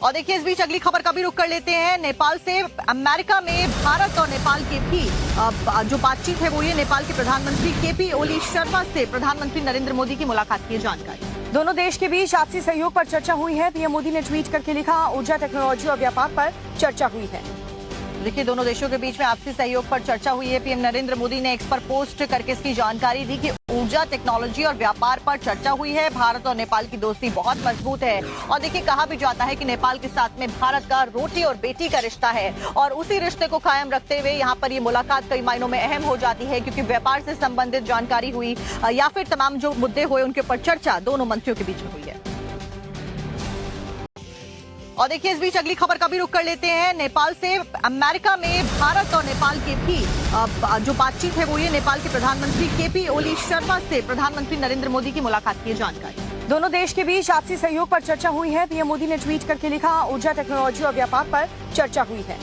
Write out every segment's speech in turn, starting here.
और देखिए इस बीच अगली खबर का भी रुख कर लेते हैं नेपाल से। अमेरिका में भारत और नेपाल के भी जो बातचीत है वो ये नेपाल के प्रधानमंत्री केपी ओली शर्मा से प्रधानमंत्री नरेंद्र मोदी की मुलाकात की जानकारी। दोनों देश के बीच आपसी सहयोग पर चर्चा हुई है। पीएम मोदी ने ट्वीट करके लिखा, ऊर्जा टेक्नोलॉजी और व्यापार पर चर्चा हुई है। देखिए दोनों देशों के बीच में आपसी सहयोग पर चर्चा हुई है। पीएम नरेंद्र मोदी ने एक्स पर पोस्ट करके इसकी जानकारी दी कि ऊर्जा टेक्नोलॉजी और व्यापार पर चर्चा हुई है। भारत और नेपाल की दोस्ती बहुत मजबूत है और देखिए कहा भी जाता है कि नेपाल के साथ में भारत का रोटी और बेटी का रिश्ता है और उसी रिश्ते को कायम रखते हुए यहाँ पर ये मुलाकात कई मायनों में अहम हो जाती है, क्योंकि व्यापार से संबंधित जानकारी हुई या फिर तमाम जो मुद्दे हुए उनके ऊपर चर्चा दोनों मंत्रियों के बीच में हुई है। और देखिए इस बीच अगली खबर का भी रुख कर लेते हैं नेपाल से। अमेरिका में भारत और नेपाल के भी जो बातचीत है वो ये नेपाल के प्रधानमंत्री केपी ओली शर्मा से प्रधानमंत्री नरेंद्र मोदी की मुलाकात की जानकारी। दोनों देश के बीच आपसी सहयोग पर चर्चा हुई है। पीएम मोदी ने ट्वीट करके लिखा, ऊर्जा टेक्नोलॉजी और व्यापार पर चर्चा हुई है।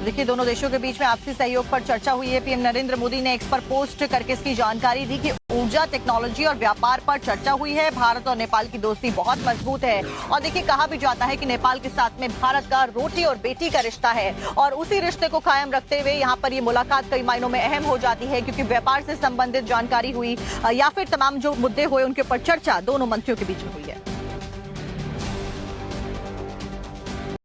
देखिए दोनों देशों के बीच में आपसी सहयोग पर चर्चा हुई है। पीएम नरेंद्र मोदी ने एक्स पर पोस्ट करके इसकी जानकारी दी कि ऊर्जा टेक्नोलॉजी और व्यापार पर चर्चा हुई है। भारत और नेपाल की दोस्ती बहुत मजबूत है और देखिए कहा भी जाता है कि नेपाल के साथ में भारत का रोटी और बेटी का रिश्ता है और उसी रिश्ते को कायम रखते हुए यहाँ पर ये मुलाकात कई मायनों में अहम हो जाती है, क्योंकि व्यापार से संबंधित जानकारी हुई या फिर तमाम जो मुद्दे हुए उनके ऊपर चर्चा दोनों मंत्रियों के बीच में हुई है।